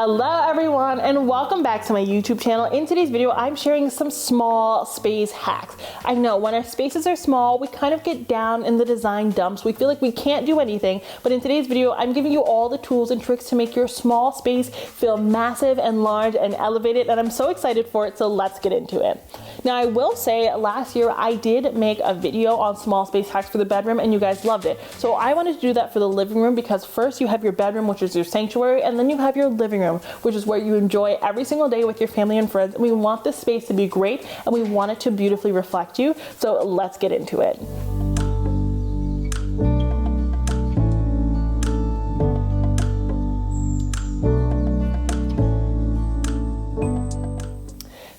Hello everyone and welcome back to my YouTube channel. In today's video, I'm sharing some small space hacks. I know when our spaces are small, we kind of get down in the design dumps. We feel like we can't do anything, but in today's video, I'm giving you all the tools and tricks to make your small space feel massive and large and elevated, and I'm so excited for it, so let's get into it. Now, I will say last year I did make a video on small space hacks for the bedroom and you guys loved it. So I wanted to do that for the living room because first you have your bedroom, which is your sanctuary, and then you have your living room, which is where you enjoy every single day with your family and friends. And we want this space to be great and we want it to beautifully reflect you. So let's get into it.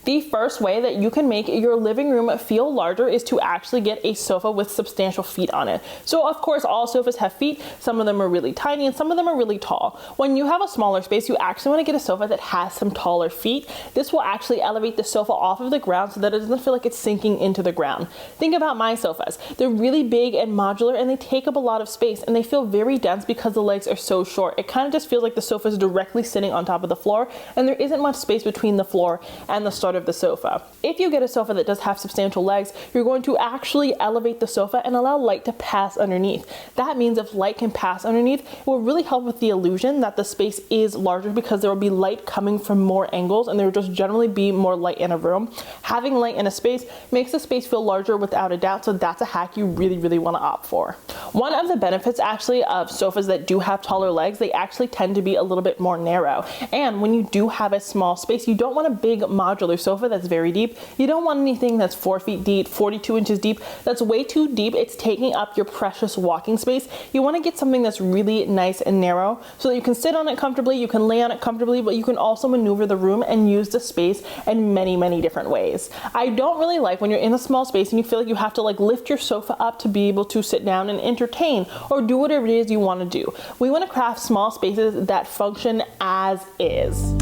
The first way that you can make your living room feel larger is to actually get a sofa with substantial feet on it. So of course, all sofas have feet. Some of them are really tiny and some of them are really tall. When you have a smaller space, you actually want to get a sofa that has some taller feet. This will actually elevate the sofa off of the ground so that it doesn't feel like it's sinking into the ground. Think about my sofas. They're really big and modular and they take up a lot of space and they feel very dense because the legs are so short. It kind of just feels like the sofa is directly sitting on top of the floor and there isn't much space between the floor and the start of the sofa. If you get a sofa that does have substantial legs, you're going to actually elevate the sofa and allow light to pass underneath. That means if light can pass underneath, it will really help with the illusion that the space is larger because there will be light coming from more angles and there will just generally be more light in a room. Having light in a space makes the space feel larger without a doubt, so that's a hack you really want to opt for. One of the benefits actually of sofas that do have taller legs, they actually tend to be a little bit more narrow. And when you do have a small space, you don't want a big modular sofa that's very deep. You don't want anything that's 4 feet deep, 42 inches deep. That's way too deep. It's taking up your precious walking space. You want to get something that's really nice and narrow so that you can sit on it comfortably, you can lay on it comfortably, but you can also maneuver the room and use the space in many different ways. I don't really like when you're in a small space and you feel like you have to lift your sofa up to be able to sit down and entertain or do whatever it is you want to do. We want to craft small spaces that function as is.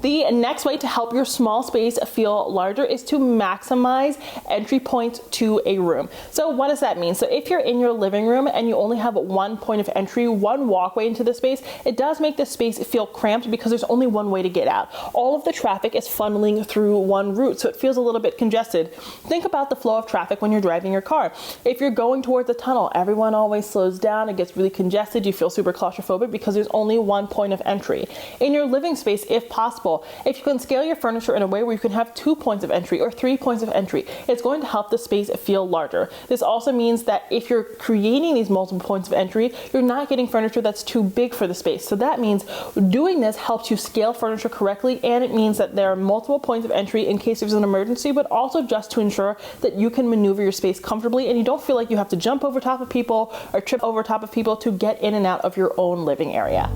The next way to help your small space feel larger is to maximize entry points to a room. So what does that mean? So if you're in your living room and you only have one point of entry, one walkway into the space, it does make the space feel cramped because there's only one way to get out. All of the traffic is funneling through one route, so it feels a little bit congested. Think about the flow of traffic when you're driving your car. If you're going towards a tunnel, everyone always slows down, it gets really congested, you feel super claustrophobic because there's only one point of entry. In your living space, if possible, if you can scale your furniture in a way where you can have 2 points of entry or 3 points of entry, it's going to help the space feel larger. This also means that if you're creating these multiple points of entry, you're not getting furniture that's too big for the space. So that means doing this helps you scale furniture correctly, and it means that there are multiple points of entry in case there's an emergency, but also just to ensure that you can maneuver your space comfortably and you don't feel like you have to jump over top of people or trip over top of people to get in and out of your own living area.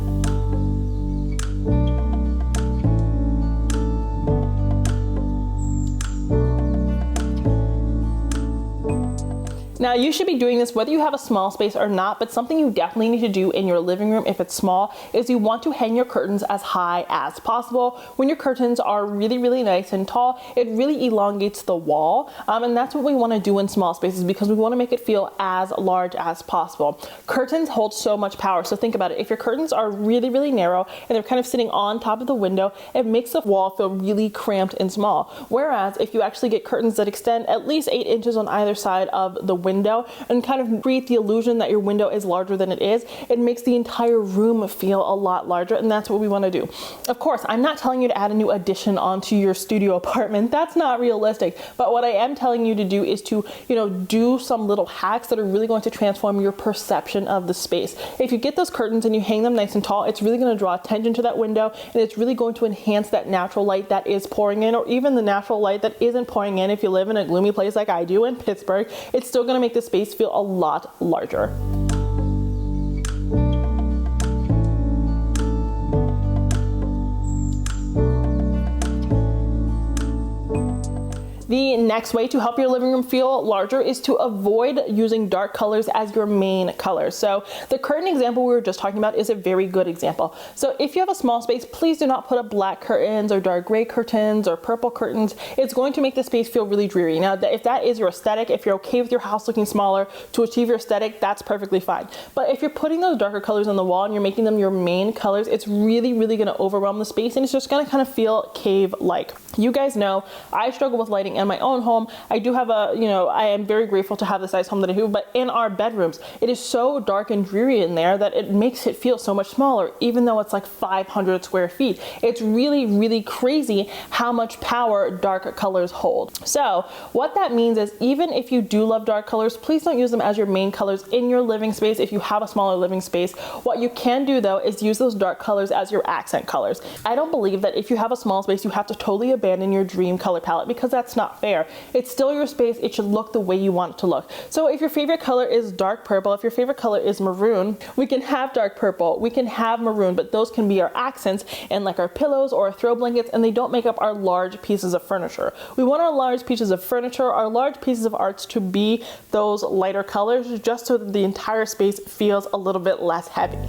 Now, you should be doing this whether you have a small space or not, but something you definitely need to do in your living room if it's small is you want to hang your curtains as high as possible. When your curtains are really nice and tall, it really elongates the wall, and that's what we want to do in small spaces because we want to make it feel as large as possible. Curtains hold so much power, so think about it. If your curtains are really narrow and they're kind of sitting on top of the window, it makes the wall feel really cramped and small. Whereas if you actually get curtains that extend at least 8 inches on either side of the window and kind of create the illusion that your window is larger than it is, it makes the entire room feel a lot larger, and that's what we want to do. Of course, I'm not telling you to add a new addition onto your studio apartment. That's not realistic. But what I am telling you to do is to, do some little hacks that are really going to transform your perception of the space. If you get those curtains and you hang them nice and tall, it's really going to draw attention to that window, and it's really going to enhance that natural light that is pouring in, or even the natural light that isn't pouring in. If you live in a gloomy place like I do in Pittsburgh, it's still going to make the space feel a lot larger. The next way to help your living room feel larger is to avoid using dark colors as your main color. So the curtain example we were just talking about is a very good example. So if you have a small space, please do not put up black curtains or dark gray curtains or purple curtains. It's going to make the space feel really dreary. Now, if that is your aesthetic, if you're okay with your house looking smaller to achieve your aesthetic, that's perfectly fine. But if you're putting those darker colors on the wall and you're making them your main colors, it's really, really going to overwhelm the space, and it's just going to kind of feel cave-like. You guys know I struggle with lighting in my own home. I do have I am very grateful to have the size home that I do, but in our bedrooms, it is so dark and dreary in there that it makes it feel so much smaller, even though it's like 500 square feet. It's really, really crazy how much power dark colors hold. So what that means is, even if you do love dark colors, please don't use them as your main colors in your living space if you have a smaller living space. What you can do though is use those dark colors as your accent colors. I don't believe that if you have a small space, you have to totally abandon your dream color palette, because that's not fair. It's still your space. It should look the way you want it to look. So if your favorite color is dark purple, if your favorite color is maroon, we can have dark purple, we can have maroon, but those can be our accents and like our pillows or our throw blankets, and they don't make up our large pieces of furniture. We want our large pieces of furniture, our large pieces of arts to be those lighter colors, just so that the entire space feels a little bit less heavy.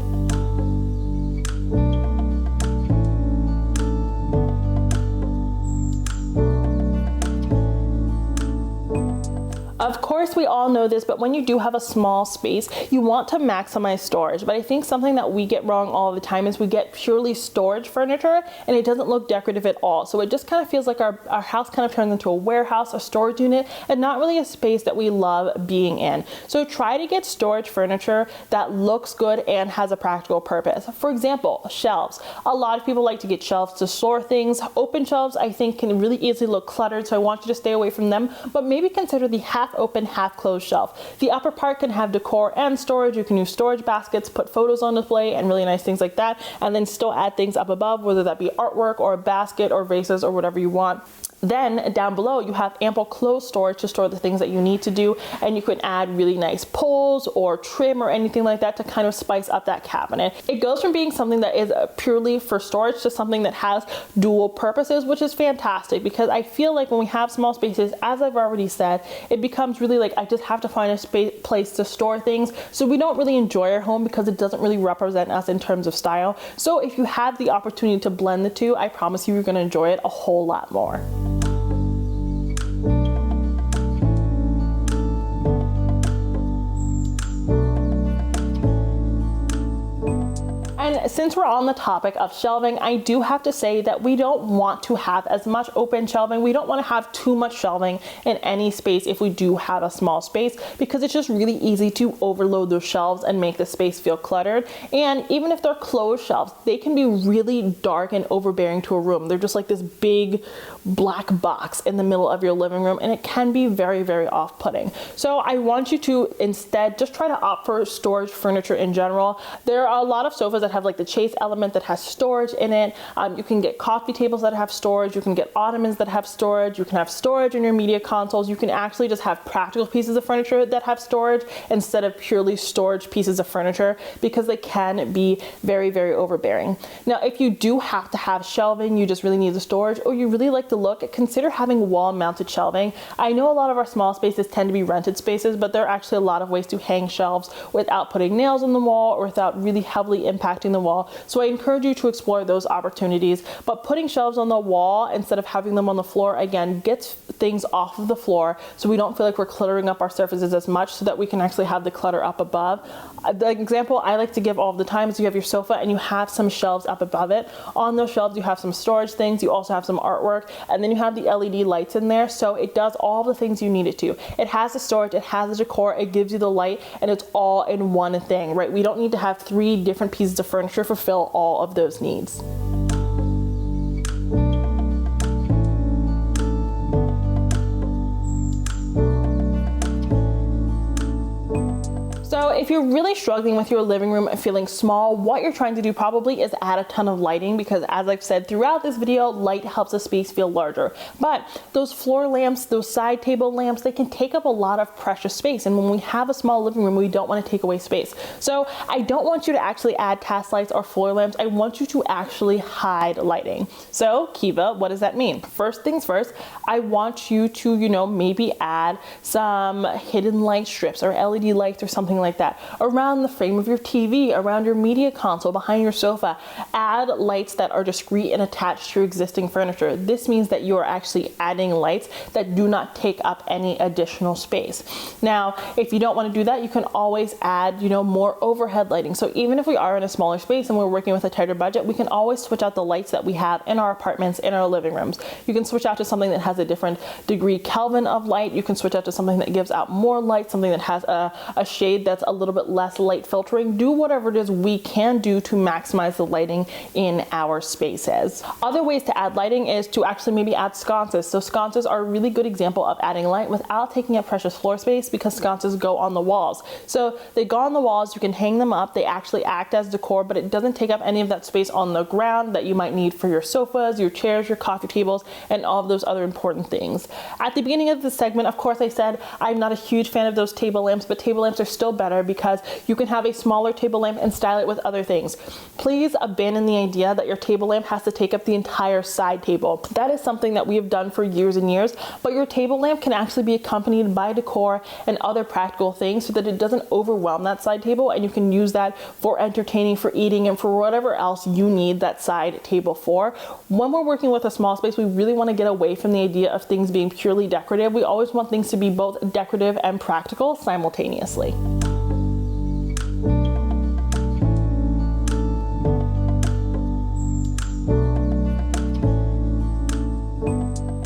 Of course, we all know this, but when you do have a small space, you want to maximize storage. But I think something that we get wrong all the time is we get purely storage furniture and it doesn't look decorative at all. So it just kind of feels like our house kind of turns into a warehouse, a storage unit, and not really a space that we love being in. So try to get storage furniture that looks good and has a practical purpose. For example, shelves. A lot of people like to get shelves to store things. Open shelves, I think, can really easily look cluttered, so I want you to stay away from them, but maybe consider the half open, half closed shelf. The upper part can have decor and storage. You can use storage baskets, put photos on display and really nice things like that, and then still add things up above, whether that be artwork or a basket or vases or whatever you want. Then down below, you have ample closed storage to store the things that you need to do, and you can add really nice pulls or trim or anything like that to kind of spice up that cabinet. It goes from being something that is purely for storage to something that has dual purposes, which is fantastic, because I feel like when we have small spaces, as I've already said, it becomes really like I just have to find a place to store things, so we don't really enjoy our home because it doesn't really represent us in terms of style. So if you have the opportunity to blend the two, I promise you're going to enjoy it a whole lot more. And since we're on the topic of shelving, I do have to say that we don't want to have as much open shelving. We don't want to have too much shelving in any space if we do have a small space, because it's just really easy to overload those shelves and make the space feel cluttered. And even if they're closed shelves, they can be really dark and overbearing to a room. They're just like this big black box in the middle of your living room, and it can be very, very off-putting. So I want you to instead just try to opt for storage furniture in general. There are a lot of sofas that have like the chase element that has storage in it. You can get coffee tables that have storage. You can get ottomans that have storage. You can have storage in your media consoles. You can actually just have practical pieces of furniture that have storage instead of purely storage pieces of furniture, because they can be very, very overbearing. Now, if you do have to have shelving, you just really need the storage, or you really like the look, consider having wall-mounted shelving. I know a lot of our small spaces tend to be rented spaces, but there are actually a lot of ways to hang shelves without putting nails in the wall or without really heavily impacting the wall. So I encourage you to explore those opportunities. But putting shelves on the wall instead of having them on the floor, again, gets things off of the floor so we don't feel like we're cluttering up our surfaces as much, so that we can actually have the clutter up above. The example I like to give all the time is you have your sofa and you have some shelves up above it. On those shelves, you have some storage things. You also have some artwork, and then you have the LED lights in there. So it does all the things you need it to. It has the storage, it has the decor, it gives you the light, and it's all in one thing, right? We don't need to have 3 different pieces of furniture fulfill all of those needs. So if if you're really struggling with your living room and feeling small, what you're trying to do probably is add a ton of lighting, because as I've said throughout this video, light helps the space feel larger. But those floor lamps, those side table lamps, they can take up a lot of precious space. And when we have a small living room, we don't want to take away space. So I don't want you to actually add task lights or floor lamps. I want you to actually hide lighting. So Kiva, what does that mean? First things first, I want you to, maybe add some hidden light strips or LED lights or something like that around the frame of your TV, around your media console, behind your sofa. Add lights that are discreet and attached to your existing furniture. This means that you are actually adding lights that do not take up any additional space. Now, if you don't want to do that, you can always add, more overhead lighting. So even if we are in a smaller space and we're working with a tighter budget, we can always switch out the lights that we have in our apartments, in our living rooms. You can switch out to something that has a different degree Kelvin of light. You can switch out to something that gives out more light, something that has a shade that's a little bit less light filtering. Do whatever it is we can do to maximize the lighting in our spaces. Other ways to add lighting is to actually maybe add sconces. So sconces are a really good example of adding light without taking up precious floor space, because sconces go on the walls. So they go on the walls, you can hang them up, they actually act as decor, but it doesn't take up any of that space on the ground that you might need for your sofas, your chairs, your coffee tables, and all of those other important things. At the beginning of the segment, of course, I said I'm not a huge fan of those table lamps, but table lamps are still better because you can have a smaller table lamp and style it with other things. Please abandon the idea that your table lamp has to take up the entire side table. That is something that we have done for years and years, but your table lamp can actually be accompanied by decor and other practical things so that it doesn't overwhelm that side table, and you can use that for entertaining, for eating, and for whatever else you need that side table for. When we're working with a small space, we really want to get away from the idea of things being purely decorative. We always want things to be both decorative and practical simultaneously.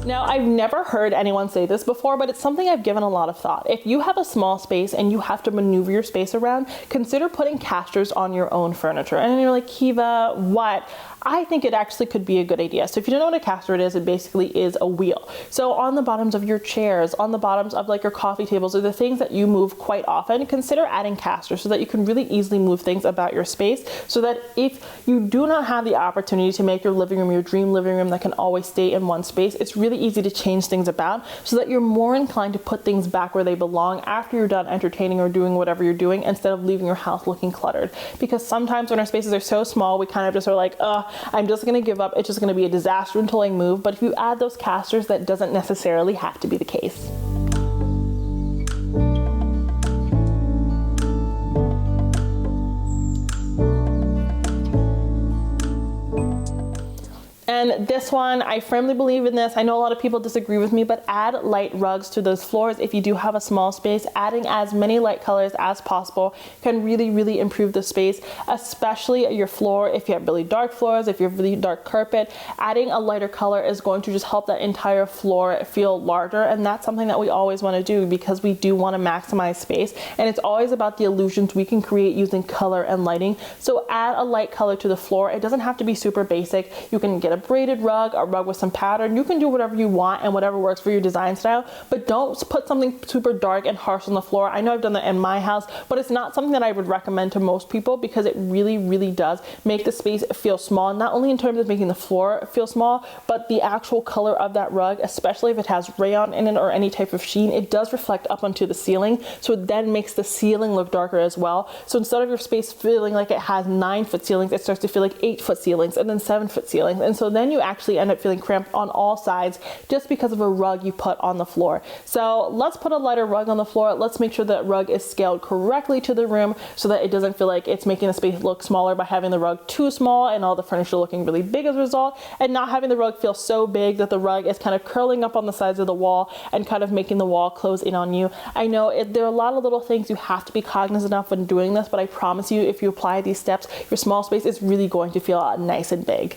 Now, I've never heard anyone say this before, but it's something I've given a lot of thought. If you have a small space and you have to maneuver your space around, consider putting casters on your own furniture. And you're like, Kiva, what? I think it actually could be a good idea. So if you don't know what a caster is, it basically is a wheel. So on the bottoms of your chairs, on the bottoms of like your coffee tables, or the things that you move quite often, consider adding casters so that you can really easily move things about your space, so that if you do not have the opportunity to make your living room your dream living room that can always stay in one space, it's really easy to change things about so that you're more inclined to put things back where they belong after you're done entertaining or doing whatever you're doing, instead of leaving your house looking cluttered. Because sometimes when our spaces are so small, we kind of just are like, I'm just going to give up. It's just going to be a disaster until I move. But if you add those casters, that doesn't necessarily have to be the case. And this one, I firmly believe in this. I know a lot of people disagree with me, but add light rugs to those floors. If you do have a small space, adding as many light colors as possible can really, really improve the space, especially your floor. If you have really dark floors, if you have really dark carpet, adding a lighter color is going to just help that entire floor feel larger. And that's something that we always want to do, because we do want to maximize space. And it's always about the illusions we can create using color and lighting. So add a light color to the floor. It doesn't have to be super basic. You can get a braided rug, a rug with some pattern. You can do whatever you want and whatever works for your design style, but don't put something super dark and harsh on the floor. I know I've done that in my house, but it's not something that I would recommend to most people, because it really, really does make the space feel small, not only in terms of making the floor feel small, but the actual color of that rug, especially if it has rayon in it or any type of sheen, it does reflect up onto the ceiling. So it then makes the ceiling look darker as well. So instead of your space feeling like it has 9-foot ceilings, it starts to feel like 8-foot ceilings and then 7-foot ceilings. And so then you actually end up feeling cramped on all sides just because of a rug you put on the floor. So let's put a lighter rug on the floor. Let's make sure that rug is scaled correctly to the room so that it doesn't feel like it's making the space look smaller by having the rug too small and all the furniture looking really big as a result, and not having the rug feel so big that the rug is kind of curling up on the sides of the wall and kind of making the wall close in on you. I know there are a lot of little things you have to be cognizant of when doing this, but I promise you, if you apply these steps, your small space is really going to feel nice and big.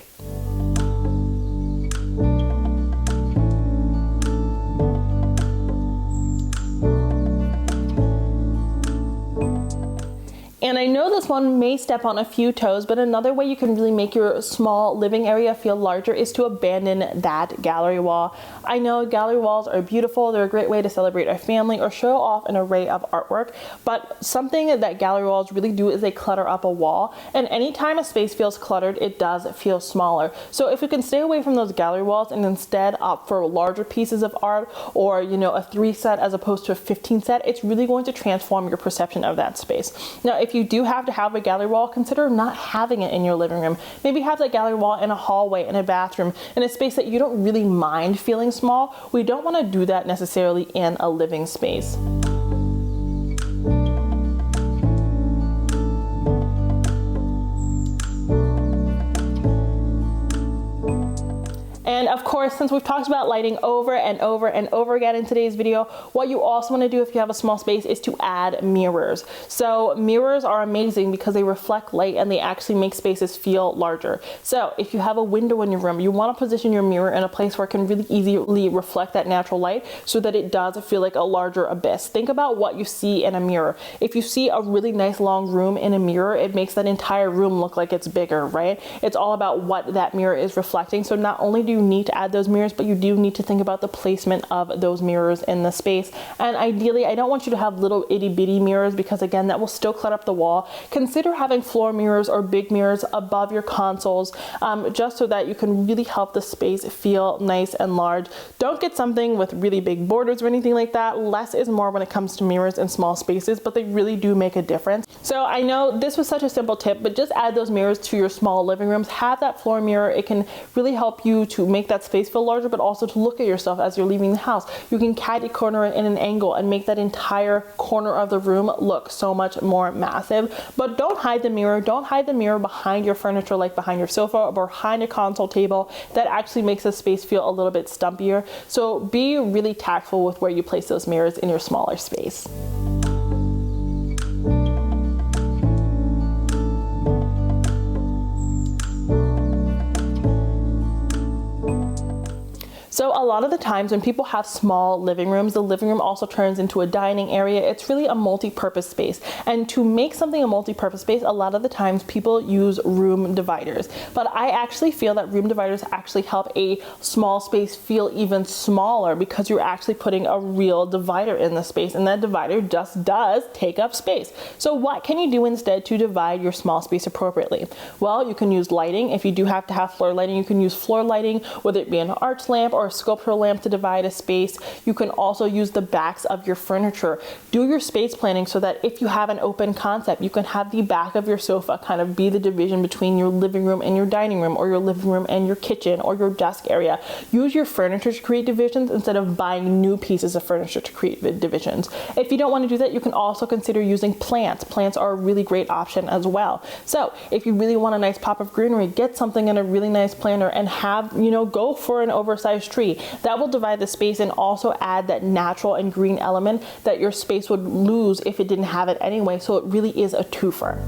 And I know this one may step on a few toes, but another way you can really make your small living area feel larger is to abandon that gallery wall. I know gallery walls are beautiful. They're a great way to celebrate a family or show off an array of artwork, but something that gallery walls really do is they clutter up a wall. And anytime a space feels cluttered, it does feel smaller. So if we can stay away from those gallery walls and instead opt for larger pieces of art, or a 3 set as opposed to a 15 set, it's really going to transform your perception of that space. Now, if you do have to have a gallery wall, consider not having it in your living room. Maybe have that gallery wall in a hallway, in a bathroom, in a space that you don't really mind feeling small. We don't want to do that necessarily in a living space. And of course, since we've talked about lighting over and over and over again in today's video, what you also want to do if you have a small space is to add mirrors. So mirrors are amazing because they reflect light and they actually make spaces feel larger. So if you have a window in your room, you want to position your mirror in a place where it can really easily reflect that natural light so that it does feel like a larger abyss. Think about what you see in a mirror. If you see a really nice long room in a mirror, it makes that entire room look like it's bigger, right? It's all about what that mirror is reflecting. So not only do you need to add those mirrors, but you do need to think about the placement of those mirrors in the space. And ideally, I don't want you to have little itty bitty mirrors because again, that will still clutter up the wall. Consider having floor mirrors or big mirrors above your consoles, just so that you can really help the space feel nice and large. Don't get something with really big borders or anything like that. Less is more when it comes to mirrors in small spaces, but they really do make a difference. So I know this was such a simple tip, but just add those mirrors to your small living rooms. Have that floor mirror. It can really help you to make that space feel larger, but also to look at yourself as you're leaving the house. You can catty corner it in an angle and make that entire corner of the room look so much more massive. But don't hide the mirror. Don't hide the mirror behind your furniture, like behind your sofa or behind a console table. That actually makes the space feel a little bit stumpier. So be really tactful with where you place those mirrors in your smaller space. So a lot of the times when people have small living rooms, the living room also turns into a dining area. It's really a multi-purpose space. And to make something a multi-purpose space, a lot of the times people use room dividers. But I actually feel that room dividers actually help a small space feel even smaller because you're actually putting a real divider in the space, and that divider just does take up space. So what can you do instead to divide your small space appropriately? Well, you can use lighting. If you do have to have floor lighting, you can use floor lighting, whether it be an arch lamp or a sculptural lamp to divide a space. You can also use the backs of your furniture. Do your space planning so that if you have an open concept, you can have the back of your sofa kind of be the division between your living room and your dining room, or your living room and your kitchen, or your desk area. Use your furniture to create divisions instead of buying new pieces of furniture to create divisions. If you don't want to do that, you can also consider using plants. Plants are a really great option as well. So if you really want a nice pop of greenery, get something in a really nice planter and have, go for an oversized tree. That will divide the space and also add that natural and green element that your space would lose if it didn't have it anyway. So it really is a twofer.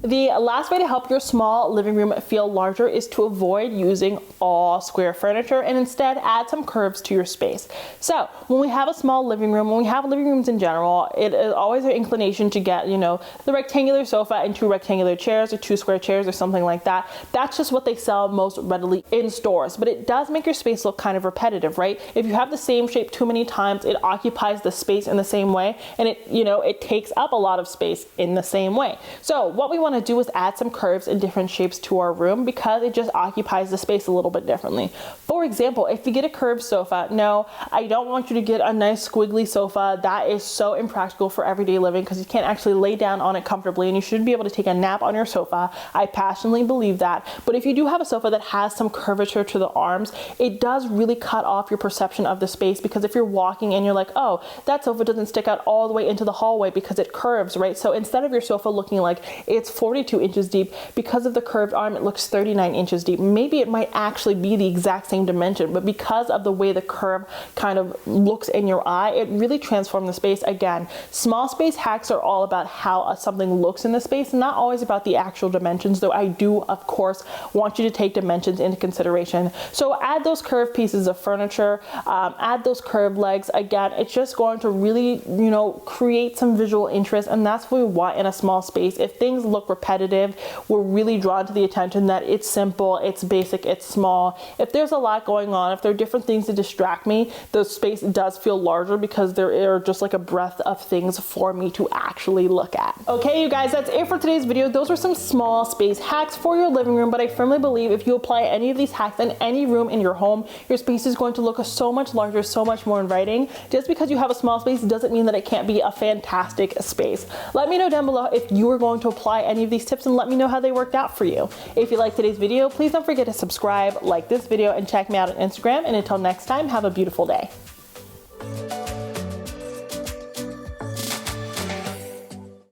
The last way to help your small living room feel larger is to avoid using all square furniture and instead add some curves to your space. So when we have a small living room, when we have living rooms in general, it is always an inclination to get, the rectangular sofa and 2 rectangular chairs or 2 square chairs or something like that. That's just what they sell most readily in stores, but it does make your space look kind of repetitive, right? If you have the same shape too many times, it occupies the space in the same way, and it takes up a lot of space in the same way. So what we want to do is add some curves and different shapes to our room because it just occupies the space a little bit differently. For example, if you get a curved sofa, no, I don't want you to get a nice squiggly sofa. That is so impractical for everyday living because you can't actually lay down on it comfortably, and you should be able to take a nap on your sofa. I passionately believe that. But if you do have a sofa that has some curvature to the arms, it does really cut off your perception of the space, because if you're walking and you're like, oh, that sofa doesn't stick out all the way into the hallway because it curves, right? So instead of your sofa looking like it's 4 42 inches deep. Because of the curved arm, it looks 39 inches deep. Maybe it might actually be the exact same dimension, but because of the way the curve kind of looks in your eye, it really transformed the space. Again, small space hacks are all about how something looks in the space, not always about the actual dimensions, though I do, of course, want you to take dimensions into consideration. So add those curved pieces of furniture, add those curved legs. Again, it's just going to really, you know, create some visual interest, and that's what we want in a small space. If things look repetitive, we're really drawn to the attention that it's simple, it's basic, it's small. If there's a lot going on, if there are different things to distract me, the space does feel larger because there are just like a breadth of things for me to actually look at. Okay, you guys, that's it for today's video. Those are some small space hacks for your living room, but I firmly believe if you apply any of these hacks in any room in your home, your space is going to look so much larger, so much more inviting. Just because you have a small space doesn't mean that it can't be a fantastic space. Let me know down below if you are going to apply any of these tips, and let me know how they worked out for you. If you liked today's video, please don't forget to subscribe, like this video, and check me out on Instagram. And until next time, have a beautiful day.